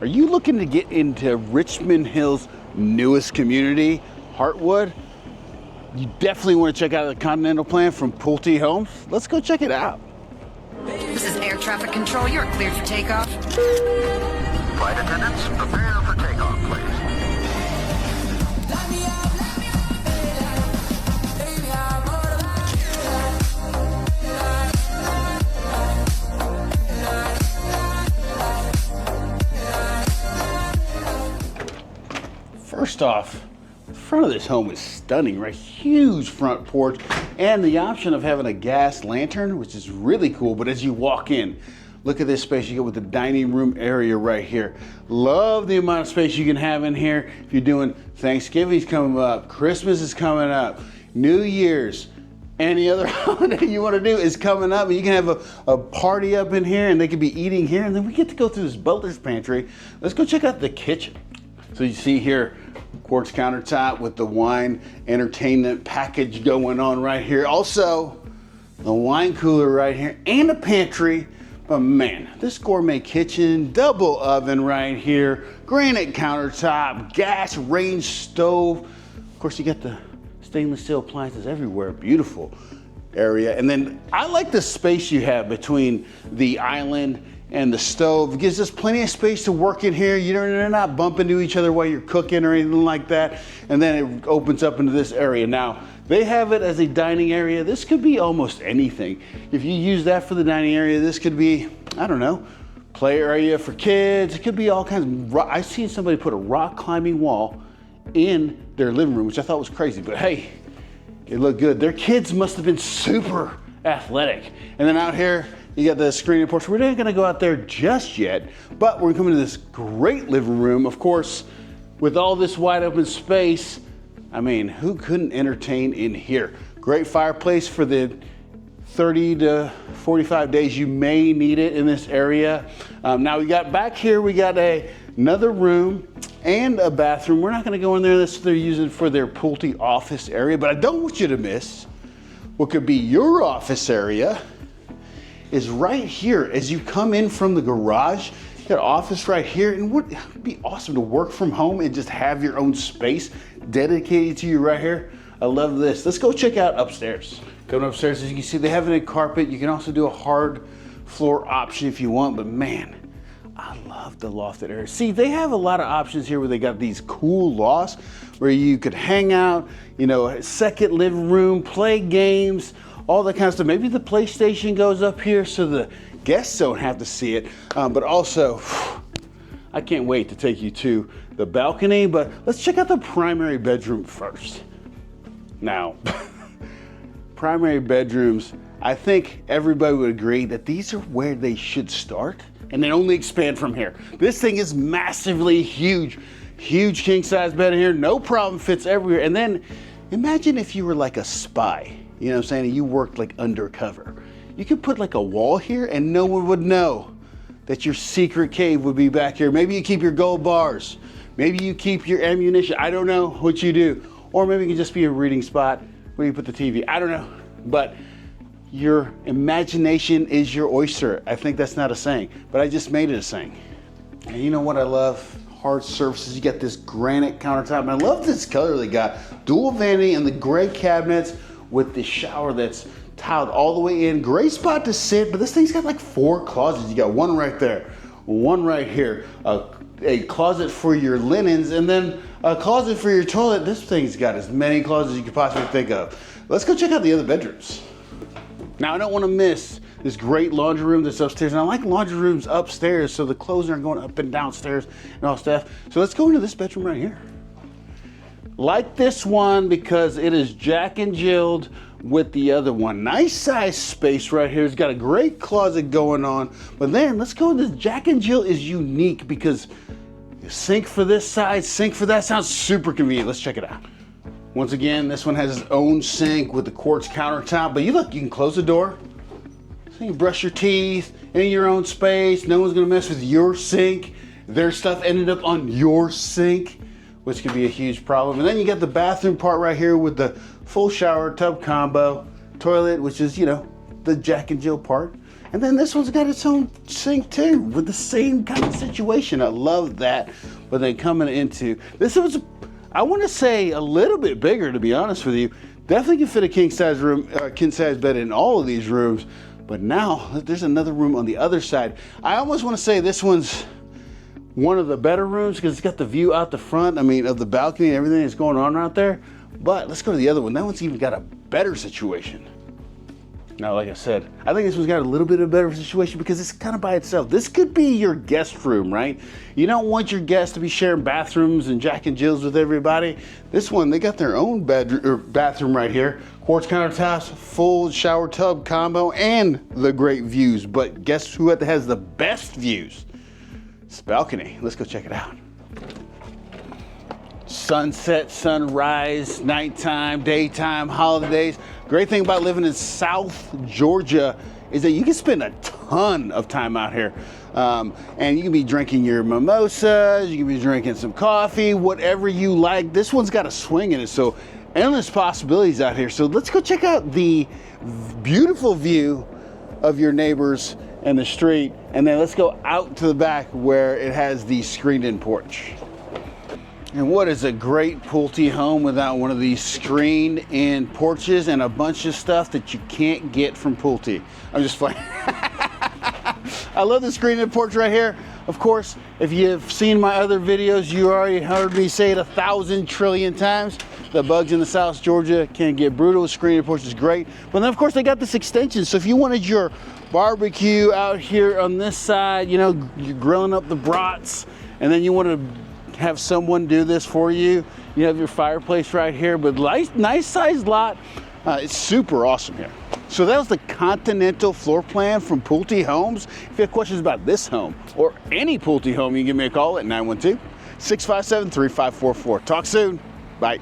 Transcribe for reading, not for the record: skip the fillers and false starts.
Are you looking to get into Richmond Hill's newest community, Hartwood? You definitely want to check out the Continental plan from Pulte Homes. Let's go check it out. This is air traffic control. You're cleared for takeoff. Flight attendants, prepare for takeoff, please. First off, the front of this home is stunning, right? Huge front porch and the option of having a gas lantern, which is really cool. But as you walk in, look at this space you get with the dining room area right here. Love the amount of space you can have in here. If you're doing Thanksgiving's coming up, Christmas is coming up, New Year's, any other holiday you want to do is coming up, and you can have a party up in here and they could be eating here. And then we get to go through this Butler's pantry. Let's go check out the kitchen. So you see here, quartz countertop with the wine entertainment package going on right here. Also, the wine cooler right here and a pantry. But man, this gourmet kitchen, double oven right here, granite countertop, gas range stove. Of course, you got the stainless steel appliances everywhere. Beautiful area. And then I like the space you have between the island and the stove. It gives us plenty of space to work in here. You're not bumping into each other while you're cooking or anything like that. And then it opens up into this area. Now, they have it as a dining area. This could be almost anything. If you use that for the dining area, this could be, I don't know, play area for kids. It could be all kinds of, I've seen somebody put a rock climbing wall in their living room, which I thought was crazy, but hey, it looked good. Their kids must have been super athletic. And then out here, you got the screening porch. We're not gonna go out there just yet, but we're coming to this great living room. Of course, with all this wide open space, I mean, who couldn't entertain in here? Great fireplace for the 30 to 45 days you may need it in this area. Now we got back here, we got another room and a bathroom. We're not gonna go in there, this they're using for their Pulte office area, but I don't want you to miss what could be your office area is right here. As you come in from the garage, you got an office right here, and would be awesome to work from home and just have your own space dedicated to you right here. I love this. Let's go check out upstairs. Coming upstairs, as you can see, they have it in carpet. You can also do a hard floor option if you want, but man, I love the lofted area. See, they have a lot of options here where they got these cool lofts where you could hang out, you know, a second living room, play games, all that kind of stuff. Maybe the PlayStation goes up here so the guests don't have to see it. But also, I can't wait to take you to the balcony, but let's check out the primary bedroom first. Now, primary bedrooms, I think everybody would agree that these are where they should start and then only expand from here. This thing is massively huge. Huge king size bed in here, no problem, fits everywhere. And then imagine if you were like a spy. You know what I'm saying? You worked like undercover. You could put like a wall here and no one would know that your secret cave would be back here. Maybe you keep your gold bars. Maybe you keep your ammunition. I don't know what you do. Or maybe it can just be a reading spot where you put the TV. I don't know. But your imagination is your oyster. I think that's not a saying, but I just made it a saying. And you know what I love? Hard surfaces. You got this granite countertop. And I love this color they got. Dual vanity and the gray cabinets with the shower that's tiled all the way in. Great spot to sit, but this thing's got like 4 closets. You got one right there, one right here, a closet for your linens, and then a closet for your toilet. This thing's got as many closets as you could possibly think of. Let's go check out the other bedrooms. Now, I don't want to miss this great laundry room that's upstairs, and I like laundry rooms upstairs so the clothes aren't going up and downstairs and all stuff. So let's go into this bedroom right here. Like this one because it is Jack and Jilled with the other one. Nice size space right here. It's got a great closet going on. But then let's go with this. Jack and Jill is unique because sink for this side, sink for that. Sounds super convenient. Let's check it out. Once again, this one has its own sink with the quartz countertop. But you can close the door. So you can brush your teeth in your own space. No one's gonna mess with your sink. Their stuff ended up on your sink, which could be a huge problem. And then you got the bathroom part right here with the full shower tub combo, toilet, which is, you know, the Jack and Jill part. And then this one's got its own sink too, with the same kind of situation. I love that. But then coming into, this was, I want to say a little bit bigger, to be honest with you. Definitely can fit a king size room, king size bed in all of these rooms. But now there's another room on the other side. I almost want to say this one's one of the better rooms because it's got the view out the front. I mean, of the balcony and everything that's going on out there. But let's go to the other one. That one's even got a better situation. Now, like I said, I think this one's got a little bit of a better situation because it's kind of by itself. This could be your guest room, right? You don't want your guests to be sharing bathrooms and Jack and Jills with everybody. This one, they got their own bedroom or bathroom right here. Quartz countertops, full shower tub combo, and the great views. But guess who has the best views? It's the balcony. Let's go check it out. Sunset, sunrise, nighttime, daytime, holidays. Great thing about living in South Georgia is that you can spend a ton of time out here. And you can be drinking your mimosas, you can be drinking some coffee, whatever you like. This one's got a swing in it, so endless possibilities out here. So let's go check out the beautiful view of your neighbors and the street, and then let's go out to the back where it has the screened-in porch. And what is a great Pulte home without one of these screened-in porches and a bunch of stuff that you can't get from Pulte? I'm just playing. I love the screened-in porch right here. Of course, if you've seen my other videos, you already heard me say it 1,000 trillion times. The bugs in the South Georgia can get brutal. Screened-in porch is great. But then, of course, they got this extension. So if you wanted your barbecue out here on this side, you know, you're grilling up the brats, and then you want to have someone do this for you. You have your fireplace right here, but nice sized lot. It's super awesome here. So that was the Continental floor plan from Pulte Homes. If you have questions about this home or any Pulte home, you can give me a call at 912-657-3544. Talk soon. Bye.